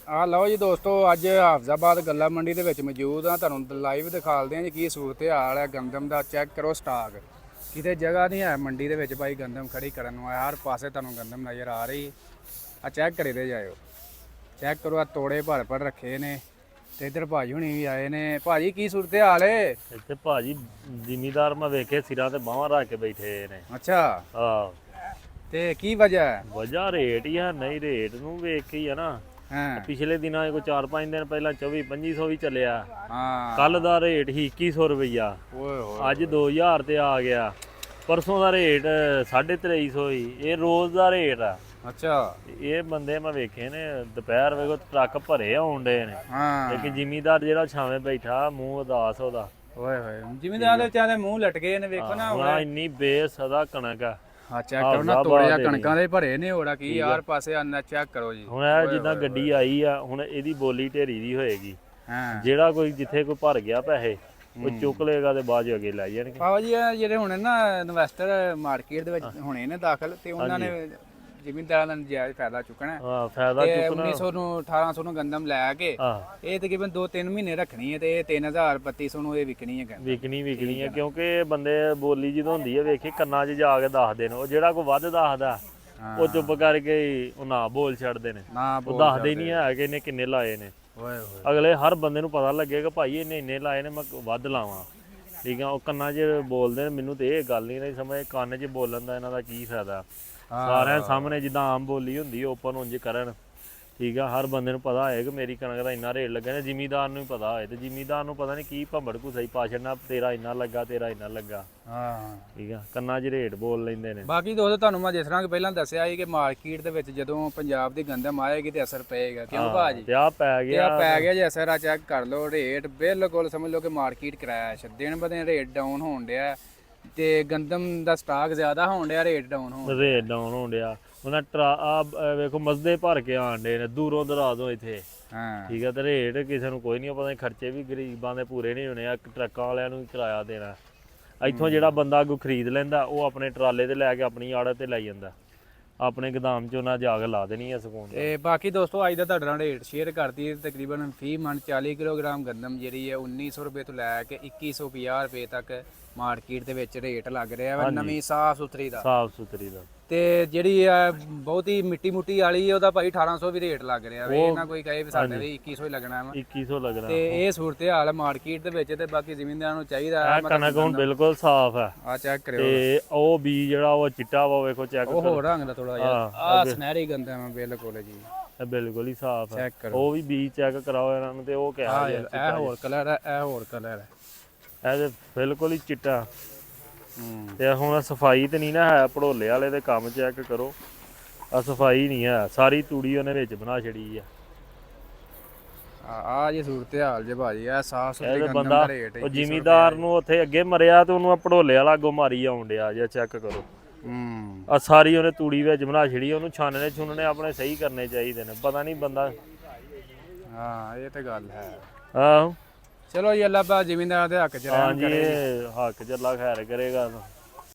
ਆ ਲਓ ਜੀ ਦੋਸਤੋ, ਅੱਜ ਹਾਫਜ਼ਾਬਾਦ ਗੱਲਾ ਮੰਡੀ ਦੇ ਵਿੱਚ ਮੌਜੂਦ ਆ। ਤੁਹਾਨੂੰ ਲਾਈਵ ਦਿਖਾਲਦੇ ਆ ਜੀ ਕੀ ਸੂਰਤ ਹਾਲ ਹੈ ਗੰਦਮ ਦਾ। ਚੈੱਕ ਕਰੋ ਸਟਾਕ, ਕਿਤੇ ਜਗ੍ਹਾ ਨਹੀਂ ਹੈ ਮੰਡੀ ਦੇ ਵਿੱਚ ਭਾਈ ਗੰਦਮ ਖੜੀ ਕਰਨ ਨੂੰ। ਹਰ ਪਾਸੇ ਤੁਹਾਨੂੰ ਗੰਦਮ ਨਜ਼ਰ ਆ ਰਹੀ ਆ। ਚੈੱਕ ਕਰੇ ਜਾਇਓ, ਚੈੱਕ ਕਰੋ। ਆ ਤੋੜੇ ਭਰ ਰੱਖੇ ਨੇ ਤੇ ਇੱਧਰ ਭਾਜੀ ਹੁਣੀ ਵੀ ਆਏ ਨੇ। ਭਾਜੀ ਕੀ ਸੂਰਤ ਹਾਲ ਏ? ਇੱਥੇ ਭਾਜੀ ਜ਼ਿਮੀਦਾਰ ਮੈਂ ਵੇਖੇ ਸਿਰਾਂ ਤੇ ਬਾਹਾਂ ਰੱਖ ਕੇ ਬੈਠੇ ਨੇ। ਅੱਛਾ, ਆਹ ਤੇ ਕੀ ਵਜ੍ਹਾ ਹੈ? ਵਜ੍ਹਾ ਰੇਟ ਹੀ ਹੈ, ਨਹੀਂ ਰੇਟ ਨੂੰ ਵੇਖ ਕੇ ਹੀ ਆ ਨਾ। ਹਾਂ ਪਿਛਲੇ ਦਿਨਾਂ ਕੋਈ 4-5 ਦਿਨ ਪਹਿਲਾਂ 24-2500 ਵੀ ਚੱਲਿਆ। ਹਾਂ, ਕੱਲ ਦਾ ਰੇਟ ਹੀ 2100 ਰੁਪਈਆ, ਓਏ ਹੋਏ ਅੱਜ 2000 ਤੇ ਆ ਗਿਆ। ਪਰਸੋਂ ਦਾ ਰੇਟ 2350 ਹੀ। ਇਹ ਰੋਜ਼ ਦਾ ਰੇਟ ਆ। ਅੱਛਾ, ਇਹ ਬੰਦੇ ਮੈਂ ਵੇਖੇ ਨੇ ਦੁਪਹਿਰ ਵੇਖੋ ਟਰੱਕ ਭਰੇ ਆਉਂਦੇ ਨੇ, ਹਾਂ ਲੇਕਿਨ ਜ਼ਿਮੀਦਾਰ ਜਿਹੜਾ ਛਾਵੇਂ ਬੈਠਾ ਮੂੰਹ ਉਦਾਸ ਉਹਦਾ। ਓਏ ਹੋਏ ਜ਼ਿਮੀਦਾਰ ਦੇ ਵਿਚਾਰੇ ਦੇ ਮੂੰਹ ਲਟਕੇ ਨੇ, ਵੇਖੋ ਨਾ। ਹੁਣ ਇੰਨੀ ਬੇਸਦਾ ਕਣਕ ਆ। ਹਾਂ ਚੈੱਕ ਕਰੋ ਨਾ, ਤੋੜਿਆ ਕਣਕਾਂ ਦੇ ਭਰੇ ਨੇ। ਹੋੜਾ ਕੀ ਯਾਰ ਪਾਸੇ ਆਨਾ, ਚੈੱਕ ਕਰੋ ਜੀ। ਹੁਣ ਇਹ ਜਿੱਦਾਂ ਗੱਡੀ ਆਈ ਆ, ਹੁਣ ਇਹਦੀ ਬੋਲੀ ਢੇਰੀ ਦੀ ਹੋਏਗੀ। ਹਾਂ, ਜਿਹੜਾ ਕੋਈ ਜਿੱਥੇ ਕੋਈ ਭਰ ਗਿਆ ਪੈਸੇ ਉਹ ਚੁੱਕ ਲੇਗਾ ਤੇ ਬਾਅਦ ਚ ਅੱਗੇ ਲੈ ਜਾਣਗੇ। ਬਾਬਾ ਜੀ ਇਹ ਜਿਹੜੇ ਹੁਣ ਨਾ ਇਨਵੈਸਟਰ ਮਾਰਕੀਟ ਦੇ ਵਿੱਚ ਹੋਣੇ ਨੇ ਦਾਖਲ, ਤੇ ਉਹਨਾਂ ਨੇ ਜ਼ਿਮੀਂਦਾਰਾਂ ਦਾ ਨਜਾਇਜ਼ ਫਾਇਦਾ ਚੁੱਕਣਾ। ਹਾਂ ਫਾਇਦਾ ਤੇ ਚੁੱਕਣਾ। 1900 ਨੂੰ 1800 ਨੂੰ ਗੰਦਮ ਲੈ ਕੇ ਹਾਂ ਇਹ ਤਕਰੀਬਨ 2-3 ਮਹੀਨੇ ਰੱਖਣੀ ਹੈ, ਤੇ ਇਹ 3000 3200 ਨੂੰ ਇਹ ਵਿਕਣੀ ਹੈ ਗੰਦਮ। ਵਿਕਣੀ ਹੈ, ਕਿਉਂਕਿ ਬੰਦੇ ਬੋਲੀ ਜਦੋਂ ਹੁੰਦੀ ਹੈ ਵੇਖੀ ਕੰਨਾਂ 'ਚ ਜਾ ਕੇ ਦੱਸਦੇ ਨੇ। ਉਹ ਜਿਹੜਾ ਕੋਈ ਵੱਧ ਦੱਸਦਾ ਉਹ ਚੁੱਪ ਕਰਕੇ ਉਹ ਨਾ ਬੋਲ ਛੱਡਦੇ ਨੇ। ਨਾ ਉਹ ਦੱਸਦੇ ਨਹੀਂ ਹੈ ਕਿ ਇਹਨੇ ਕਿੰਨੇ ਲਾਏ ਨੇ। ਓਏ ਹੋਏ ਅਗਲੇ ਹਰ ਬੰਦੇ ਨੂੰ ਪਤਾ ਲੱਗੇਗਾ ਭਾਈ ਇਹਨੇ ਇੰਨੇ ਲਾਏ ਨੇ, ਮੈਂ ਵੱਧ ਲਾਵਾਂ। ਠੀਕ ਆ, ਉਹ ਕੰਨਾਂ 'ਚ ਬੋਲਦੇ ਨੇ। ਮੈਨੂੰ ਤੇ ਇਹ ਗੱਲ ਨਹੀਂ ਸਮਝ, ਕੰਨ 'ਚ ਬੋਲਣ ਦਾ ਇਹਨਾਂ ਦਾ ਕੀ ਫਾਇਦਾ? ਸਾਰਿਆਂ ਸਾਹਮਣੇ ਜਿੱਦਾਂ ਆਮ ਬੋਲੀ ਹੁੰਦੀ ਓਪਨ ਉਂਝ ਕਰਨ। ਠੀਕ ਆ, ਹਰ ਬੰਦੇ ਨੂੰ ਪਤਾ ਹੋਏ ਕਿ ਮੇਰੀ ਕਣਕ ਦਾ ਇੰਨਾ ਰੇਟ ਲੱਗਾ। ਜ਼ਿਮੀਦਾਰ ਨੂੰ ਵੀ ਪਤਾ ਹੋਏ, ਤੇ ਜ਼ਿਮੀਦਾਰ ਨੂੰ ਪਤਾ ਨਹੀਂ ਕੀ ਭੰਬੜ ਘੁਸਾਈ ਪਾ ਛੱਡਣਾ, ਤੇਰਾ ਇੰਨਾ ਲੱਗਾ, ਤੇਰਾ ਇੰਨਾ ਲੱਗਾ। ਹਾਂ, ਠੀਕ ਆ, ਕੰਨਾਂ 'ਚ ਰੇਟ ਬੋਲ ਲੈਂਦੇ ਨੇ। ਬਾਕੀ ਦੋਸਤੋ ਤੁਹਾਨੂੰ ਮੈਂ ਜਿਸ ਤਰ੍ਹਾਂ ਕਿ ਪਹਿਲਾਂ ਦੱਸਿਆ ਸੀ ਕਿ ਮਾਰਕੀਟ ਦੇ ਵਿੱਚ ਜਦੋਂ ਪੰਜਾਬ ਦੀ ਗੰਦਮ ਆਏਗੀ ਤੇ ਅਸਰ ਪਏਗਾ। ਕਿਉਂ ਭਾਜੀ? ਤੇ ਆ ਪੈ ਗਿਆ, ਪੈ ਗਿਆ ਜੇ ਅਸਰ। ਆ ਚੈੱਕ ਕਰ ਲਓ, ਰੇਟ ਬਿਲਕੁਲ ਸਮਝ ਲਓ ਕਿ ਮਾਰਕੀਟ ਕ੍ਰੈਸ਼। ਦਿਨ ਬ ਦਿਨ ਰੇਟ ਡਾਊਨ ਹੋਣ ਡਿਆ, ਤੇ ਗੰਦਮ ਦਾ ਸਟਾਕ ਜ਼ਿਆਦਾ ਹੋਣ ਡਿਆ, ਰੇਟ ਡਾਊਨ ਹੋਣ ਡਿਆ। ਉਹਨਾਂ ਆ ਵੇਖੋ ਮਸਦੇ ਭਰ ਕੇ ਆਣ ਡੇ ਨੇ ਦੂਰੋਂ ਦਰਾਜ਼ੋਂ ਇੱਥੇ। ਹਾਂ ਠੀਕ ਆ, ਤੇ ਰੇਟ ਕਿਸੇ ਨੂੰ ਕੋਈ ਨਹੀਂ ਪਤਾ। ਖਰਚੇ ਵੀ ਗਰੀਬਾਂ ਦੇ ਪੂਰੇ ਨਹੀਂ ਹੋਣੇ। ਆ ਟਰੱਕਾਂ ਵਾਲਿਆਂ ਨੂੰ ਵੀ ਕਿਰਾਇਆ ਦੇਣਾ। ਇੱਥੋਂ ਜਿਹੜਾ ਬੰਦਾ ਅੱਗੋਂ ਖਰੀਦ ਲੈਂਦਾ ਉਹ ਆਪਣੇ ਟਰਾਲੇ ਤੇ ਲੈ ਕੇ ਆਪਣੀ ਆੜਤ ਤੇ ਲੈ ਜਾਂਦਾ, ਆਪਣੇ ਗੋਦਾਮ 'ਚ ਉਹਨਾਂ ਜਾ ਕੇ ਲਾ ਦੇਣੀ ਆ ਸਕੂਨ। ਤੇ ਬਾਕੀ ਦੋਸਤੋ ਅੱਜ ਦਾ ਤੁਹਾਡੇ ਨਾਲ ਰੇਟ ਸ਼ੇਅਰ ਕਰਦੀ। ਤਕਰੀਬਨ ਫੀ ਮਣ 40 ਕਿਲੋਗ੍ਰਾਮ ਗੰਦਮ ਜਿਹੜੀ ਹੈ 1900 ਰੁਪਏ ਤੋਂ ਲੈ ਕੇ 2150 ਰੁਪਏ ਤੱਕ ਮਾਰਕੀਟ ਦੇ ਵਿੱਚ ਰੇਟ ਲੱਗ ਰਿਹਾ ਵਾ। ਨਵੀਂ ਸਾਫ ਸੁਥਰੀ ਦਾ। ਤੇ ਜਿਹੜੀ ਆ ਬਹੁਤੀ ਮਿੱਟੀ ਮੁੱਟੀ ਵਾਲੀ ਉਹਦਾ ਭਾਈ 1800 ਵੀ ਰੇਟ ਲੱਗ ਰਿਹਾ ਵੇ। ਇਹਨਾਂ ਕੋਈ ਕਹੇ ਵੀ ਸਾਡੇ ਵੀ 2100 ਹੀ ਲੱਗਣਾ ਵਾ। 2100 ਲੱਗਣਾ। ਤੇ ਇਹ ਸੂਰਤ ਹਾਲ ਮਾਰਕੀਟ ਦੇ ਵਿੱਚ। ਤੇ ਬਾਕੀ ਜ਼ਿਮੀਂਦਾਰਾਂ ਨੂੰ ਚਾਹੀਦਾ ਕਣਕ ਹੁਣ ਬਿਲਕੁਲ ਸਾਫ ਹੈ। ਆ ਚੈੱਕ ਕਰਿਓ, ਤੇ ਉਹ ਬੀਜ ਜਿਹੜਾ ਉਹ ਚਿੱਟਾ ਵਾ, ਵੇਖੋ ਚੈੱਕ ਕਰੋ। ਉਹ ਹੋਰ ਰੰਗ ਦਾ ਥੋੜਾ ਜਿਹਾ। ਆ ਸੁਨਹਿਰੀ ਗੰਦਮ ਹੈ ਬਿਲਕੁਲ ਜੀ, ਇਹ ਬਿਲਕੁਲ ਹੀ ਸਾਫ ਹੈ। ਚੈੱਕ ਕਰੋ, ਉਹ ਵੀ ਬੀਜ ਚੈੱਕ ਕਰਾਓ ਇਹਨਾਂ ਨੂੰ। ਤੇ ਉਹ ਕਿਹਾ ਇਹ ਹੋਰ ਕਲਰ ਹੈ, ਇਹ ਹੋਰ ਕਲਰ ਹੈ। ਇਹ ਬਿਲਕੁਲ ਹੀ ਚਿੱਟਾ। ਤੇ ਹੁਣ ਸਫਾਈ ਤੇ ਨਹੀਂ ਨਾ ਹੈ ਭੜੋਲੇ ਵਾਲੇ ਦੇ ਕੰਮ। ਚੈੱਕ ਕਰੋ, ਆ ਸਫਾਈ ਨਹੀਂ ਹੈ, ਸਾਰੀ ਤੂੜੀ ਉਹਨੇ ਵਿੱਚ ਬਣਾ ਛੜੀ ਆ। ਆ ਜੀ ਸੂਰਤ ਹਾਲ ਜੇ ਭਾਜੀ। ਇਹ ਸਾਫ ਸੁਥਰੀ ਗੰਦਮ ਬੰਦਾ ਦਾ ਰੇਟ ਹੈ। ਉਹ ਜ਼ਿਮੀਦਾਰ ਨੂੰ ਉੱਥੇ ਅੱਗੇ ਮਰਿਆ ਤੇ ਉਹਨੂੰ ਭੜੋਲੇ ਵਾਲਾ ਅੱਗੋਂ ਮਾਰੀ ਆਉਣ ਡਿਆ ਜੇ। ਚੈੱਕ ਕਰੋ, ਆ ਸਾਰੀ ਉਹਨੇ ਤੂੜੀ ਵਿੱਚ ਬਣਾ ਛੜੀ। ਉਹਨੂੰ ਛਾਨਣੇ ਛੁਨਣੇ ਆਪਣੇ ਸਹੀ ਕਰਨੇ ਚਾਹੀਦੇ ਨੇ। ਪਤਾ ਨਹੀਂ ਬੰਦਾ। ਹਾਂ ਇਹ ਤੇ ਗੱਲ ਹੈ। ਆਹੋ ਚਲੋ ਜੀ, ਅੱਲਾ ਪਾ ਜ਼ਿਮੀਂਦਾਰ ਦੇ ਹੱਕ ਚ ਰਹਿਮ ਹਾਂਜੀ, ਹੱਕ ਚ ਅੱਲਾ ਖੈਰ ਕਰੇਗਾ।